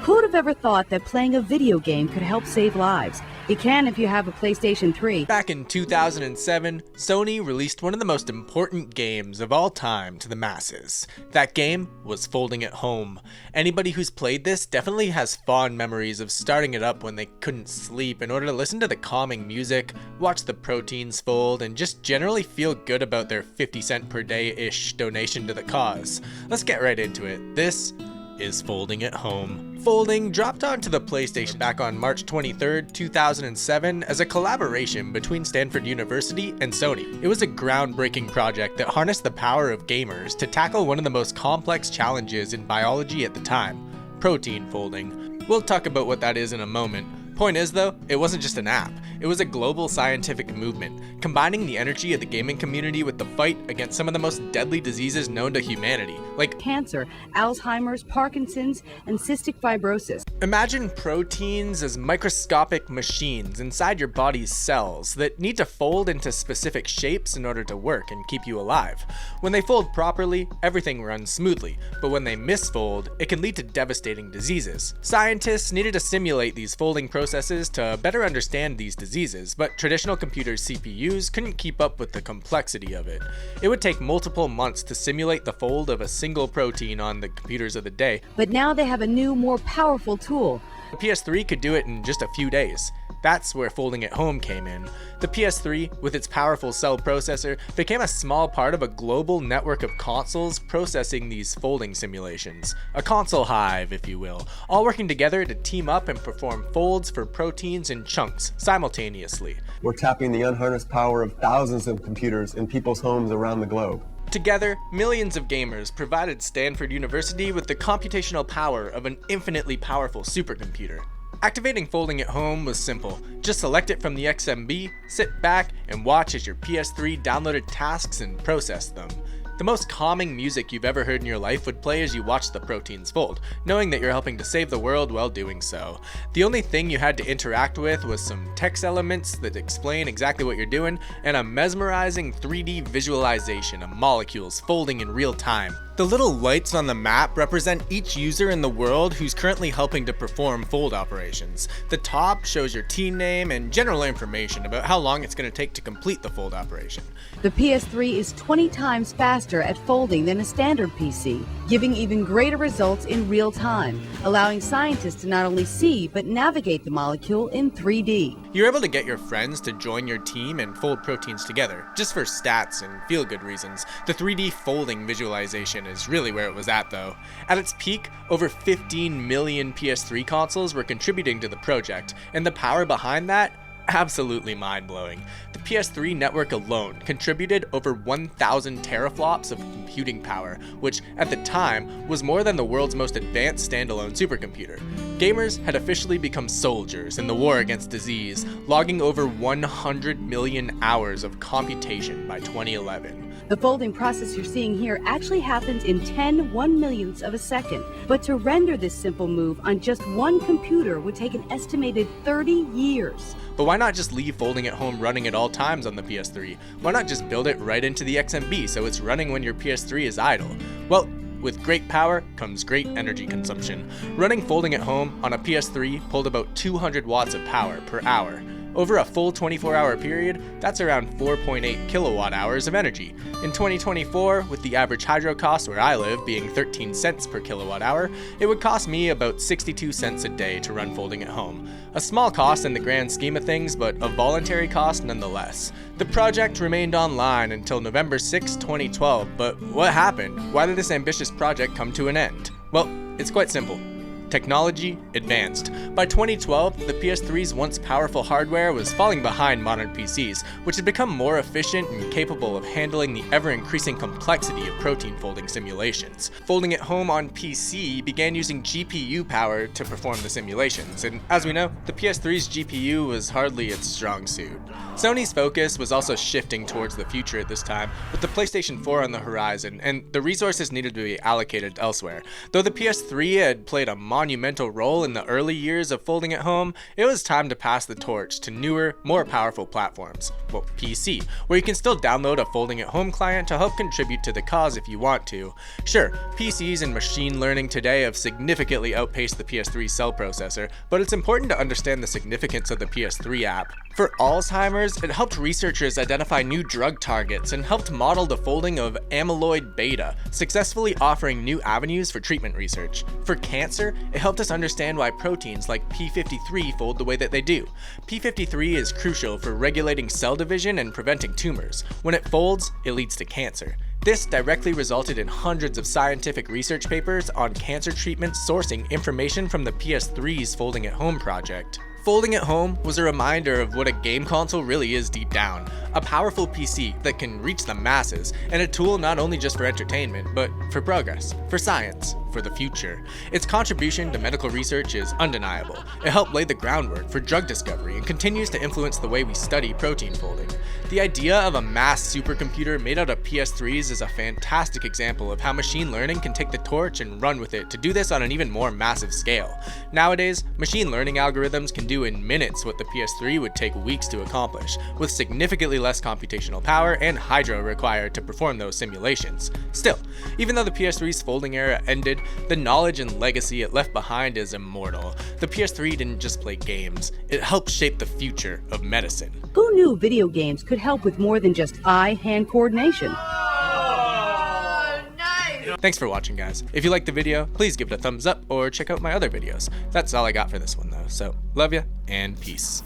Who would have ever thought that playing a video game could help save lives? It can if you have a PlayStation 3. Back in 2007, Sony released one of the most important games of all time to the masses. That game was Folding at Home. Anybody who's played this definitely has fond memories of starting it up when they couldn't sleep in order to listen to the calming music, watch the proteins fold, and just generally feel good about their 50-cent per day-ish donation to the cause. Let's get right into it. This is Folding at Home. Folding dropped onto the PlayStation back on March 23rd, 2007 as a collaboration between Stanford University and Sony. It was a groundbreaking project that harnessed the power of gamers to tackle one of the most complex challenges in biology at the time, protein folding. We'll talk about what that is in a moment. Point is though, it wasn't just an app, it was a global scientific movement, combining the energy of the gaming community with the fight against some of the most deadly diseases known to humanity, like Cancer, Alzheimer's, Parkinson's, and cystic fibrosis. Imagine proteins as microscopic machines inside your body's cells that need to fold into specific shapes in order to work and keep you alive. When they fold properly, everything runs smoothly, but when they misfold, it can lead to devastating diseases. Scientists needed to simulate these folding processes to better understand these diseases, but traditional computers' CPUs couldn't keep up with the complexity of it. It would take multiple months to simulate the fold of a single protein on the computers of the day. But now they have a new, more powerful tool. The PS3 could do it in just a few days. That's where Folding at Home came in. The PS3, with its powerful cell processor, became a small part of a global network of consoles processing these folding simulations. A console hive, if you will, all working together to team up and perform folds for proteins in chunks simultaneously. We're tapping the unharnessed power of thousands of computers in people's homes around the globe. Together, millions of gamers provided Stanford University with the computational power of an infinitely powerful supercomputer. Activating Folding at Home was simple. Just select it from the XMB, sit back, and watch as your PS3 downloaded tasks and processed them. The most calming music you've ever heard in your life would play as you watched the proteins fold, knowing that you're helping to save the world while doing so. The only thing you had to interact with was some text elements that explain exactly what you're doing, and a mesmerizing 3D visualization of molecules folding in real time. The little lights on the map represent each user in the world who's currently helping to perform fold operations. The top shows your team name and general information about how long it's going to take to complete the fold operation. The PS3 is 20 times faster at folding than a standard PC, giving even greater results in real time, allowing scientists to not only see but navigate the molecule in 3D. You're able to get your friends to join your team and fold proteins together, just for stats and feel-good reasons. The 3D folding visualization is really where it was at though. At its peak, over 15 million PS3 consoles were contributing to the project, and the power behind that? Absolutely mind-blowing. The PS3 network alone contributed over 1,000 teraflops of computing power, which at the time was more than the world's most advanced standalone supercomputer. Gamers had officially become soldiers in the war against disease, logging over 100 million hours of computation by 2011. The folding process you're seeing here actually happens in 10 1/millionths of a second. But to render this simple move on just one computer would take an estimated 30 years. But why not just leave Folding at Home running at all times on the PS3? Why not just build it right into the XMB so it's running when your PS3 is idle? Well, with great power comes great energy consumption. Running Folding at Home on a PS3 pulled about 200 watts of power per hour. Over a full 24-hour period, that's around 4.8 kilowatt hours of energy. In 2024, with the average hydro cost where I live being 13 cents per kilowatt hour, it would cost me about 62 cents a day to run Folding at Home. A small cost in the grand scheme of things, but a voluntary cost nonetheless. The project remained online until November 6, 2012, but what happened? Why did this ambitious project come to an end? Well, it's quite simple. Technology advanced. By 2012, the PS3's once powerful hardware was falling behind modern PCs, which had become more efficient and capable of handling the ever-increasing complexity of protein folding simulations. Folding at Home on PC began using GPU power to perform the simulations, and as we know, the PS3's GPU was hardly its strong suit. Sony's focus was also shifting towards the future at this time, with the PlayStation 4 on the horizon, and the resources needed to be allocated elsewhere. Though the PS3 had played a monumental role in the early years of folding at home, it was time to pass the torch to newer, more powerful platforms. Well, PC, where you can still download a folding at home client to help contribute to the cause if you want to. Sure, PCs and machine learning today have significantly outpaced the PS3 cell processor, but it's important to understand the significance of the PS3 app. For Alzheimer's, it helped researchers identify new drug targets and helped model the folding of amyloid beta, successfully offering new avenues for treatment research. For cancer, it helped us understand why proteins like p53 fold the way that they do. p53 is crucial for regulating cell division and preventing tumors. When it folds, it leads to cancer. This directly resulted in hundreds of scientific research papers on cancer treatments sourcing information from the PS3's Folding at Home project. Folding at Home was a reminder of what a game console really is deep down, a powerful PC that can reach the masses, and a tool not only just for entertainment, but for progress, for science, for the future. Its contribution to medical research is undeniable. It helped lay the groundwork for drug discovery and continues to influence the way we study protein folding. The idea of a mass supercomputer made out of PS3s is a fantastic example of how machine learning can take the torch and run with it to do this on an even more massive scale. Nowadays, machine learning algorithms can do in minutes what the PS3 would take weeks to accomplish, with significantly less computational power and hydro required to perform those simulations. Still, even though the PS3's folding era ended, the knowledge and legacy it left behind is immortal. The PS3 didn't just play games, it helped shape the future of medicine. Who knew video games could help with more than just eye-hand coordination? Thanks for watching, guys. If you liked the video, please give it a thumbs up or check out my other videos. That's all I got for this one though, so love ya and peace.